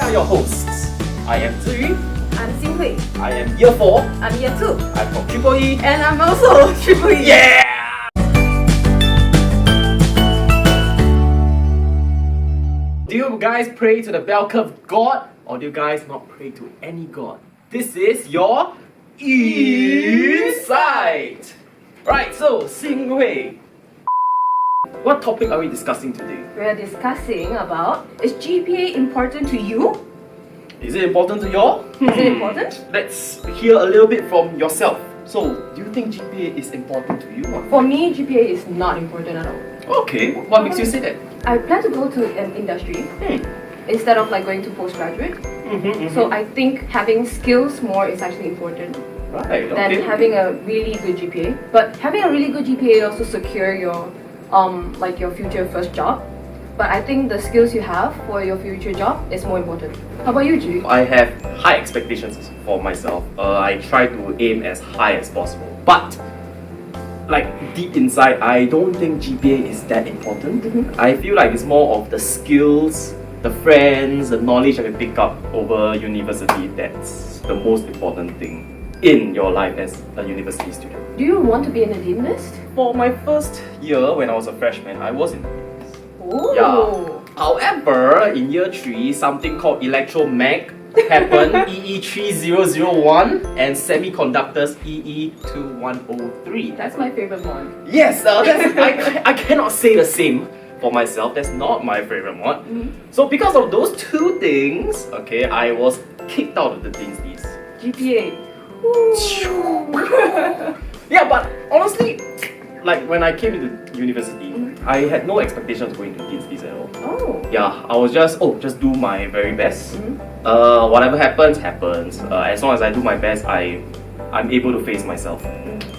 are your hosts. I am Zhi Yu. I'm Xin Hui. I am year 4. I'm year 2. I'm from Triple E. And I'm also Triple E. Yeah! Do you guys pray to the bell curve God, or do you guys not pray to any God? This is your Insight! Right, so Xin Hui, what topic are we discussing today? We're discussing about, is GPA important to you? Is it important to you all? Is it important? Let's hear a little bit from yourself. So, do you think GPA is important to you? For me, GPA is not important at all. Okay, what makes you say that? I plan to go to an industry instead of like going to postgraduate. So I think having skills more is actually important Right, than okay. having a really good GPA. But having a really good GPA also secure your like your future first job. But I think the skills you have for your future job is more important. How about you, Zhi? I have high expectations for myself. I try to aim as high as possible. But, like deep inside, I don't think GPA is that important. I feel like it's more of the skills, the friends, the knowledge I can pick up over university that's the most important thing in your life as a university student. Do you want to be in a dean list? For my first year when I was a freshman, I was in the list. Oh. Yeah. However, in year 3, something called electromag happened, EE3001, and semiconductors EE2103. That's my favorite one. Yes, I cannot say the same for myself. That's not my favorite one. So because of those two things, okay, I was kicked out of the Dean's List. GPA. Yeah, but honestly, like when I came into university, I had no expectations going to Dean's List at all. Oh. Yeah, I was just do my very best. Whatever happens, happens. As long as I do my best, I'm able to face myself.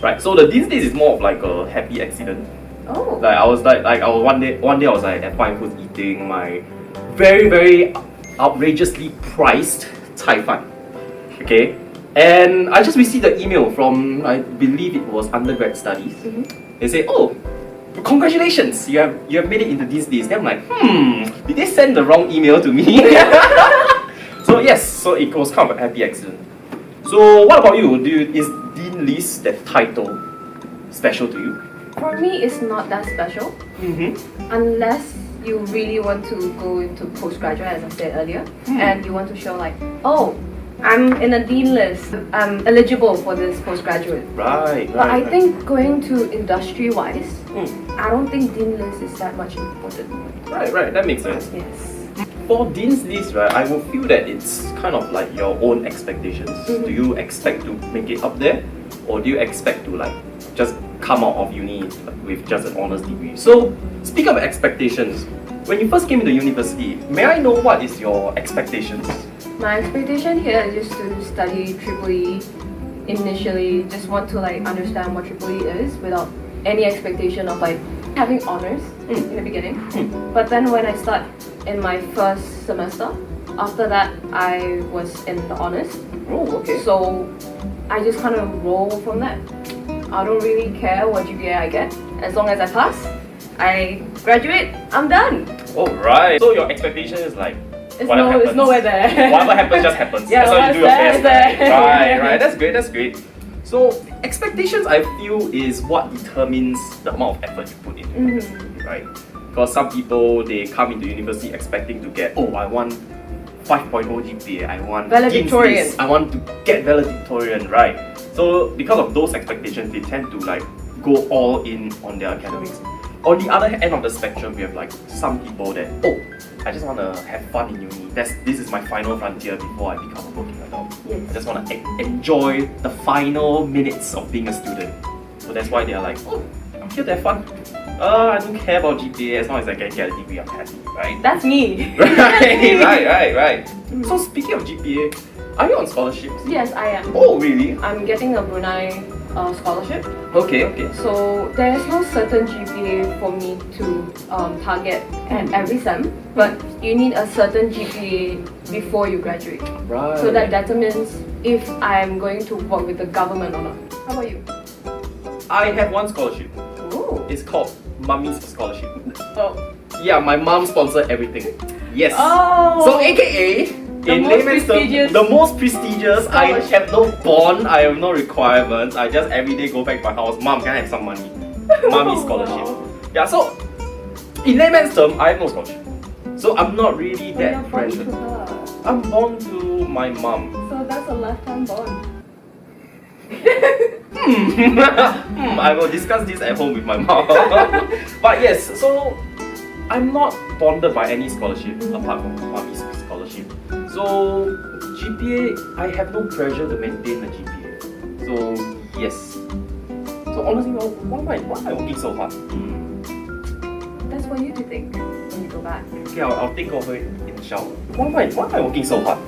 Right. So the Dean's List is more of like a happy accident. Oh. Like I was one day I was like at Fine Foods eating my very outrageously priced Cai Fan. Okay. And I just received an email from, I believe it was undergrad studies. They say, oh, congratulations, you have made it into Dean's List. Then I'm like, did they send the wrong email to me? So yes, so it was kind of a happy accident. So what about you? Is Dean List, that title, special to you? For me, it's not that special. Unless you really want to go into postgraduate, as I said earlier, and you want to show like, oh, I'm in a dean list. I'm eligible for this postgraduate. Right. But I think going to industry-wise, I don't think dean list is that much important. Right, that makes sense. Yes. For Dean's List, right, I will feel that it's kind of like your own expectations. Do you expect to make it up there? Or do you expect to like just come out of uni with just an honours degree? So, speaking of expectations, when you first came into university, may I know what is your expectations? My expectation here is just to study Triple E initially, just want to like understand what Triple E is without any expectation of like having honours in the beginning. But then when I start in my first semester, after that I was in the honours. Oh, okay. So I just kind of roll from that. I don't really care what GPA I get. As long as I pass, I graduate, I'm done. Alright. So your expectation is like, It's nowhere there. Whatever happens, just happens. Yeah, That's how you do your what's best. there. Right. That's great. So expectations, I feel, is what determines the amount of effort you put in. Right? Because some people, they come into university expecting to get, oh, I want 5.0 GPA, I want valedictorian. Dean's List, I want to get valedictorian, right? So because of those expectations, they tend to like go all in on their academics. On the other end of the spectrum, we have like some people that, oh, I just want to have fun in uni. This is my final frontier before I become a working adult. Yes. I just want to enjoy the final minutes of being a student. So that's why they are like, oh, I'm here to have fun. I don't care about GPA, as long as I can get a degree, I'm happy, right? That's me. Right. So speaking of GPA, are you on scholarships? Yes, I am. Oh, really? I'm getting a Brunei scholarship. Okay. So there's no certain GPA for me to target at every sem, but you need a certain GPA before you graduate. Right. So that determines if I'm going to work with the government or not. How about you? I have one scholarship. Oh. It's called Mummy's Scholarship. Oh. Yeah, my mom sponsored everything. Yes. Oh. So AKA, In most layman's terms, prestigious the most prestigious. I scholarship. have no bond, I have no requirements. I just every day go back to my house. Mom, can I have some money? Mommy scholarship. Wow. Yeah, so in layman's term, I have no scholarship. So I'm not really But you're that born to pressured. her. I'm born to my mom. So that's a lifetime bond. I will discuss this at home with my mom. But yes, so I'm not bonded by any scholarship apart from mommy's scholarship. So GPA, I have no pressure to maintain the GPA. So yes. So honestly, why am I working so hard? That's for you to think when you go back. Okay, I'll think of it in the shower. Why am I working so hard?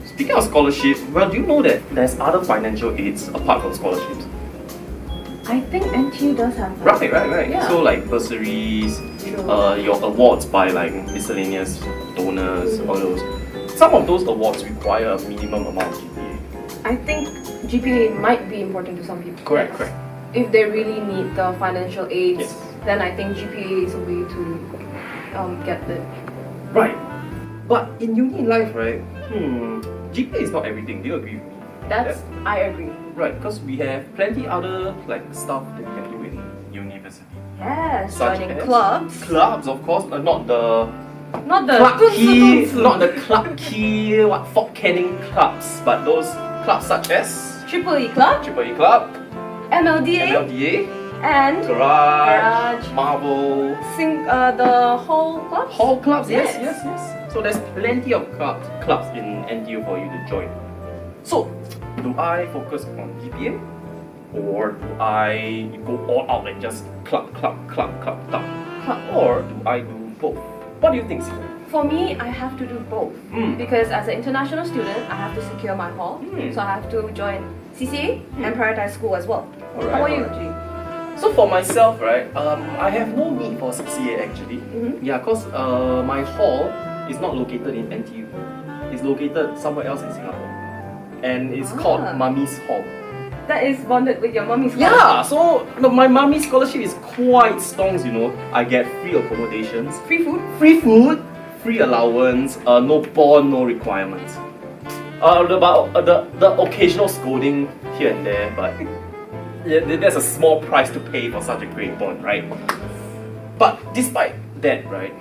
Speaking of scholarship, well, do you know that there's other financial aids apart from scholarships? I think NTU does have that. Right. Yeah. So like bursaries, True. your awards by like miscellaneous donors, all those. Some of those awards require a minimum amount of GPA. I think GPA might be important to some people. Correct. If they really need the financial aids, Yes. then I think GPA is a way to get it. Right. But in uni life, right? GPA is not everything. Do you agree with me? I agree. Right, because we have plenty other like stuff that you can do in university. Yes, Such joining as clubs. Clubs, of course, not the Not the Clark Key, tunsu. not the Clark Key, Fort Canning clubs, but those clubs such as Triple E Club, GPA Club, MLDA, MLDA, and Garage, Marvel, the whole club. Hall clubs. Yes. Yes. So there's plenty of clubs in NTU for you to join. So, do I focus on GPA, or do I go all out and just club, or do I do both? What do you think, Xin Hui? For me, I have to do both because as an international student, I have to secure my hall, so I have to join CCA and prioritize school as well. Alright, How about you, alright. G? So for myself, right, I have no need for CCA actually. Yeah, because my hall is not located in NTU. It's located somewhere else in Singapore. And it's called Mummy's Hall. That is bonded with your mommy's Yeah, so my mummy's scholarship is quite strong, you know. I get free accommodations, Free food? free food, free allowance, no bond, no requirements. The occasional scolding here and there, but there's a small price to pay for such a great bond, right? But despite that, right,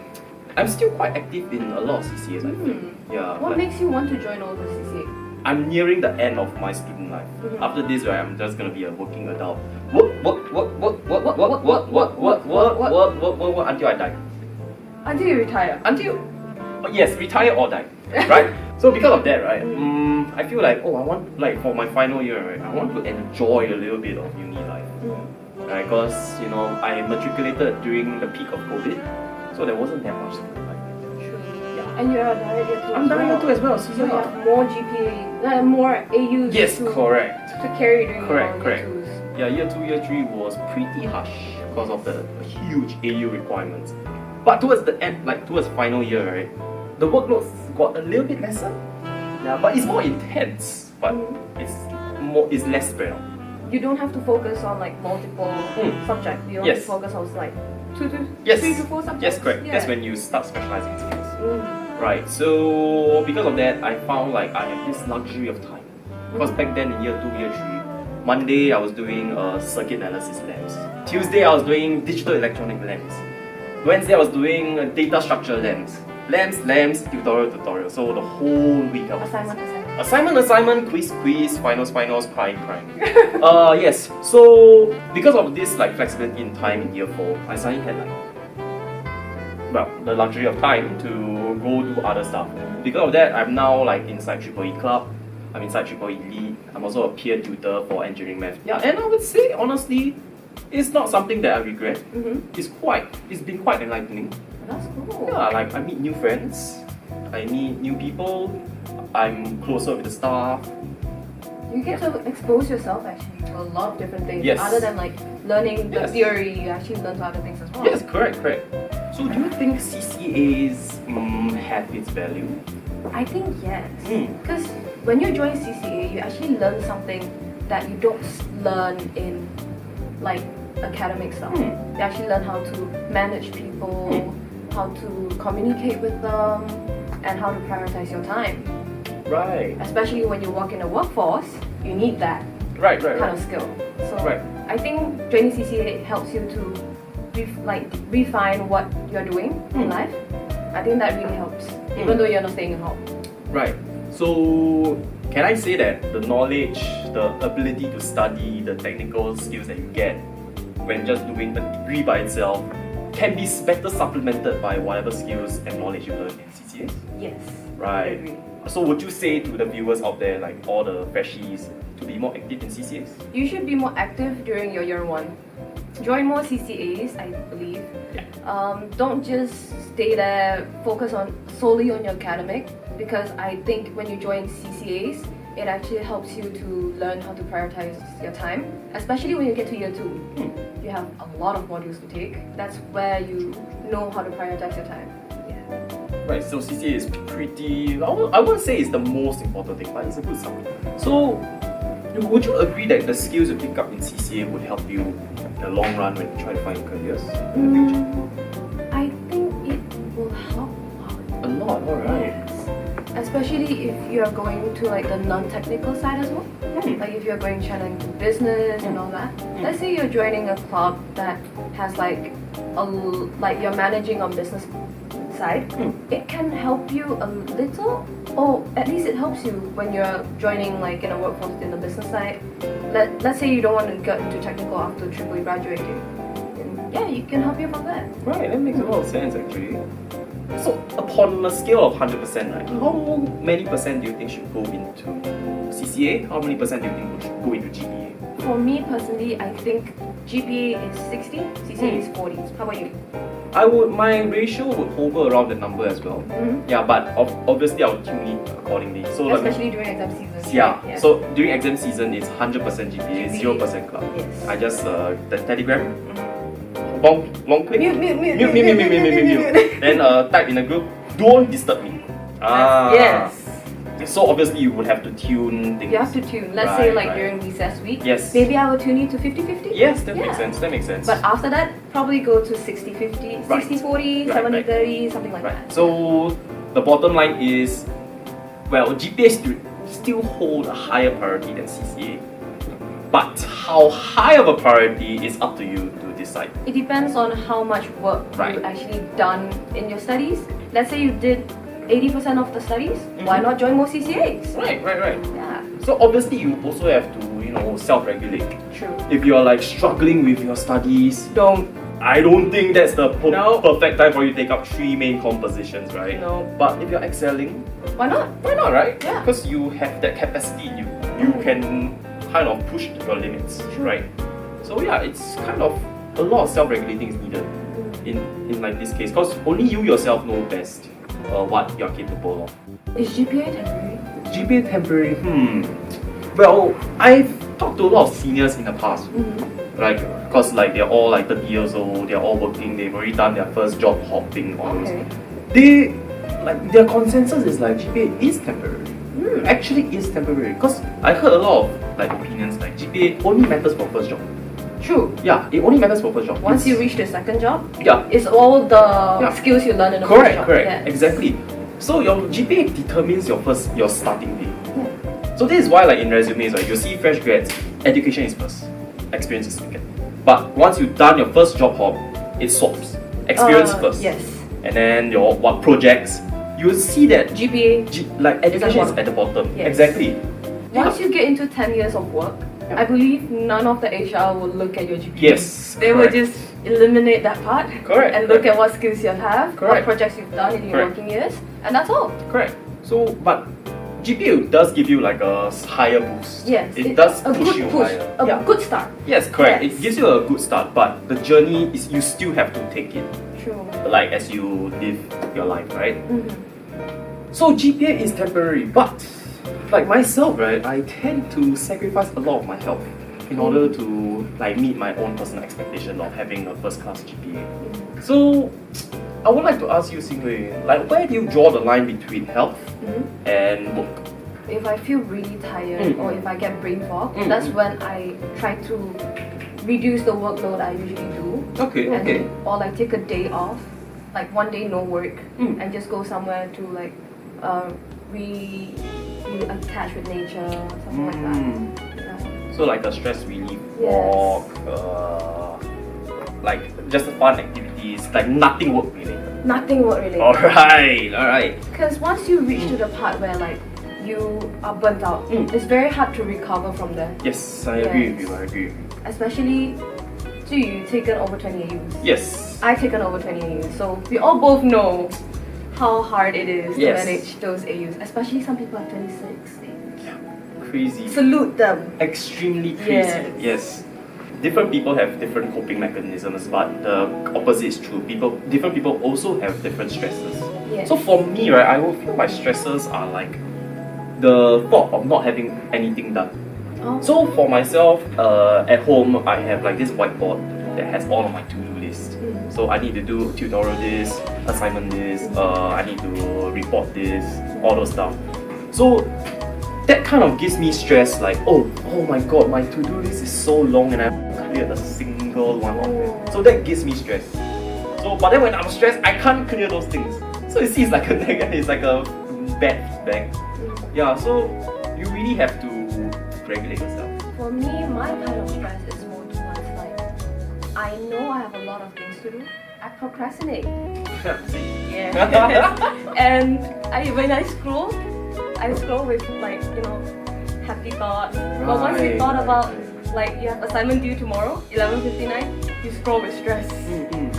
I'm still quite active in a lot of CCAs, I think. Yeah. What like, makes you want to join all the CCA? I'm nearing the end of my student life. After this, right, I'm just gonna be a working adult. Work until I die. Until you retire. Yes, retire or die. Right? So because of that, right, I feel like I want for my final year, right, I want to enjoy a little bit of uni life. Right? Because I matriculated during the peak of COVID, so there wasn't that much student life. And you're a direct year 2 I'm direct year 2 as well, so you have more GPA, more AUs Yes, to correct. carry during Correct. your year 2s. Yeah, year 2, year 3 was pretty harsh because of the huge AU requirements. But towards the end, towards final year, right, the workload got a little bit lesser. Yeah, but it's more intense, but it's less spread out. You don't have to focus on multiple subjects. You only Yes. focus on 3 to 4 subjects. Yes, correct. Yeah. That's when you start specializing skills. Right, so because of that, I found I have this luxury of time. Because back then in year 2, year 3, Monday I was doing circuit analysis labs. Tuesday I was doing digital electronic labs. Wednesday I was doing data structure labs. Labs, tutorial. So the whole week I was Assignment, quiz, finals, crying. Yes, so because of this flexibility in time in year 4, I suddenly had the luxury of time to go do other stuff. Because of that, I'm now inside EEE Club, I'm inside EEE Elite, I'm also a peer tutor for engineering math. Yeah, and I would say honestly, it's not something that I regret. It's been quite enlightening. That's cool. Yeah, I meet new friends, I meet new people, I'm closer with the staff. You get to expose yourself actually to a lot of different things. Yes. Other than learning the Yes. theory, you actually learn other things as well. Yes, correct. So do you think CCAs have its value? I think yes. Because when you join CCA, you actually learn something that you don't learn in academic stuff. You actually learn how to manage people, how to communicate with them, and how to prioritize your time. Right. Especially when you work in a workforce, you need that Right. kind of skill. So Right. I think joining CCA helps you to refine what you're doing in life. I think that really helps, even though you're not staying at home. Right. So can I say that the knowledge, the ability to study, the technical skills that you get when just doing a degree by itself can be better supplemented by whatever skills and knowledge you learn in CCAs? Yes. I Right. agree. So would you say to the viewers out there, like all the freshies, to be more active in CCAs? You should be more active during your year one. Join more CCAs, I believe. Don't just stay there, focus solely on your academic, because I think when you join CCAs, it actually helps you to learn how to prioritize your time, especially when you get to year 2. You have a lot of modules to take. That's where you know how to prioritize your time. Yeah. Right, so CCA is pretty, I won't say it's the most important thing, but it's a good supplement. So, would you agree that the skills you pick up in CCA would help you in the long run when you try to find careers in the future? I think it will help A lot, alright. Yes. Especially if you're going to like the non-technical side as well. Like if you're going channel into business and all that. Let's say you're joining a club that has like you're managing on business side. It can help you a little, or at least it helps you when you're joining like in a workforce in the business side. Let's say you don't want to get into technical after AAA graduating. And yeah, you can help you from that. Right, that makes a lot of sense actually. So, upon a scale of 100%, right, how many percent do you think should go into CCA? How many percent do you think should go into GPA? For me personally, I think GPA is 60, CCA is 40. How about you? My ratio would hover around the number as well. Yeah, but obviously I would tune it accordingly. So Especially during exam season. yeah. So during exam season, it's 100% GPA, 0% club. Yes. I just the Telegram. Long click. Mute. Then type in a group, don't disturb me. Yes. So obviously you would have to tune things. You have to tune. Let's say like Right. during recess week. Yes. Maybe I will tune it to 50-50. Yes, that makes sense. That makes sense. But after that, probably go to 60-50, Right. 60-40, Right, 70-30, something like right. that. So the bottom line is, well, GPA still hold a higher priority than CCA. But how high of a priority is up to you to decide. It depends on how much work Right. you actually done in your studies. Let's say you did 80% of the studies. Why not join more CCAs? Right. Yeah. So obviously you also have to, self-regulate. True. If you're like struggling with your studies, Don't. I don't think that's the No. perfect time for you to take up 3 main compositions, right? No. But if you're excelling, Why not? why not, right? Yeah. Because you have that capacity, you can kind of push to your limits, right? So yeah, it's kind of a lot of self-regulating is needed in like this case, because only you yourself know best what you're capable of. Is GPA temporary? GPA temporary, well, I've talked to a lot of seniors in the past, like, because like they're all like 30 years old, they're all working, they've already done their first job hopping, all those. They, like, their consensus is like GPA is temporary. Actually is temporary, because I heard a lot of like opinions like GPA only matters for first job. True. Yeah, it only matters for first job. Once you reach the second job, yeah, it's all the skills you learn in the first job. Correct, exactly. So your GPA determines your starting day. So this is why, like in resumes, right, you see fresh grads, education is first, experience is second. But once you've done your first job hop, it swaps. Experience first. Yes. And then your projects, you will see that GPA. like education is at the bottom. Yes. Exactly. Once you get into 10 years of work, I believe none of the HR will look at your GPA. Yes. They will just eliminate that part. Correct. And look at what skills you have, what Correct. projects you've done in your working years, and that's all. Correct. So, but GPA does give you like a higher boost. Yes. It does a push good you push, higher. a good start. Yes, correct. Yes. It gives you a good start, but the journey is you still have to take it, True. like as you live your life, right? So GPA is temporary, but like myself, right, I tend to sacrifice a lot of my health in order to like meet my own personal expectation of having a first class GPA. So I would like to ask you, Xin Hui, like where do you draw the line between health and work? If I feel really tired or if I get brain fog, that's when I try to reduce the workload I usually do. Okay. Or like take a day off, like one day no work, and just go somewhere to like we attach with nature, something like that. Yeah. So like a stress relief Yes. walk, like just fun activities, like nothing work related. Nothing work related. Alright. Because once you reach to the part where like you are burnt out, it's very hard to recover from there. Yes, I agree with you, I agree with you. Especially, Zhi Yu taken over 20 AUs. Yes. I taken over 20 AUs, so we all both know how hard it is to Yes. manage those AUs. Especially some people are 26. Crazy. Salute them. Extremely crazy. Yes. Different people have different coping mechanisms, but the opposite is true. Different people also have different stresses. Yes. So for me, right, I will feel my stresses are like the thought of not having anything done. Oh. So for myself, at home, I have like this whiteboard that has all of my to-do list. So I need to do tutorial this, assignment this, I need to report this, all those stuff. So that kind of gives me stress, like, oh my god, my to-do list is so long and I haven't cleared a single one of it. So that gives me stress. So, but then when I'm stressed, I can't clear those things. So you see, it's like a bad feedback. Yeah, so you really have to regulate yourself. For me, my kind of stress is more towards like, I know I have a lot of things to do. I procrastinate. See? Yeah. And when I scroll with like, happy thoughts. But once you thought about like you have assignment due tomorrow, 11:59, you scroll with stress.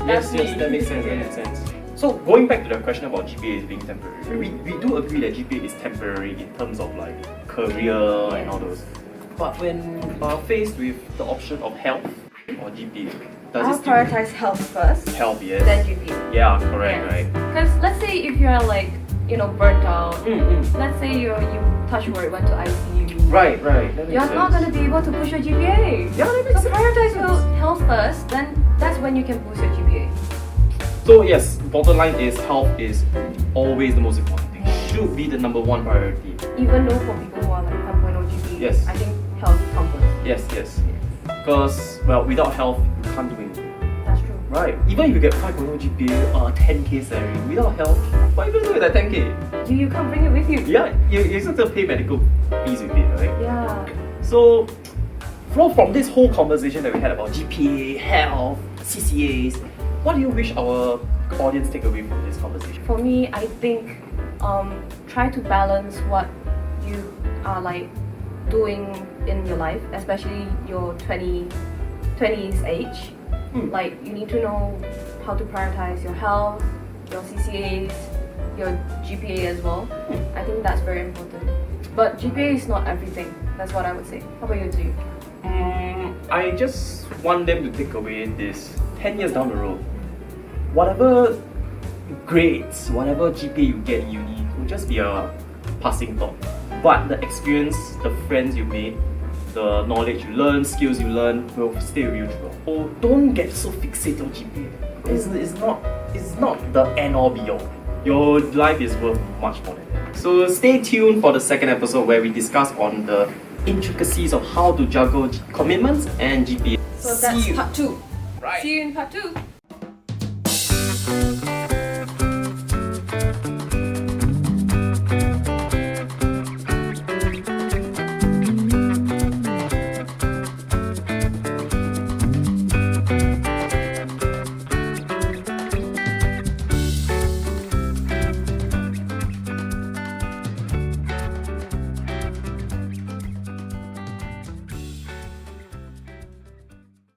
Yes, that makes sense. So going back to the question about GPA being temporary, we do agree that GPA is temporary in terms of like career and all those. But when faced with the option of health or GPA, does I'll it still prioritize health first, health? Yes. then GPA. Yeah, correct, right? Because let's say if you're like, burnt out, let's say you touch wood, went to ICU. Right. That makes You're not sense. going to be able to push your GPA. Yeah, that makes So prioritize your health first, then that's when you can boost your GPA. So yes, bottom line is health is always the most important thing. Should be the number one priority. Even though for people who are like 5.0 GPA, Yes. I think health comes first. Yes. Because, well, without health, you can't do anything. That's true. Right. Even if you get 5.0 GPA, 10k salary, without health, what are you going to do with that 10k? You can't bring it with you. Yeah, you still have to pay medical fees with it, right? Yeah. So, from this whole conversation that we had about GPA, health, CCAs, what do you wish our audience take away from this conversation? For me, I think try to balance what you are like doing in your life, especially your 20s age. Like you need to know how to prioritize your health, your CCAs, your GPA as well. I think that's very important. But GPA is not everything. That's what I would say. How about you, Zhi Yu? I just want them to take away this 10 years down the road. Whatever grades, whatever GPA you get in uni will just be a passing thought. But the experience, the friends you made, the knowledge you learn, skills you learn will stay with you through. Oh, don't get so fixated on GPA. It's not the end all be all. Your life is worth much more than that. So stay tuned for the second episode where we discuss on the intricacies of how to juggle commitments and GPA. So that's part 2. Right. See you in part 2.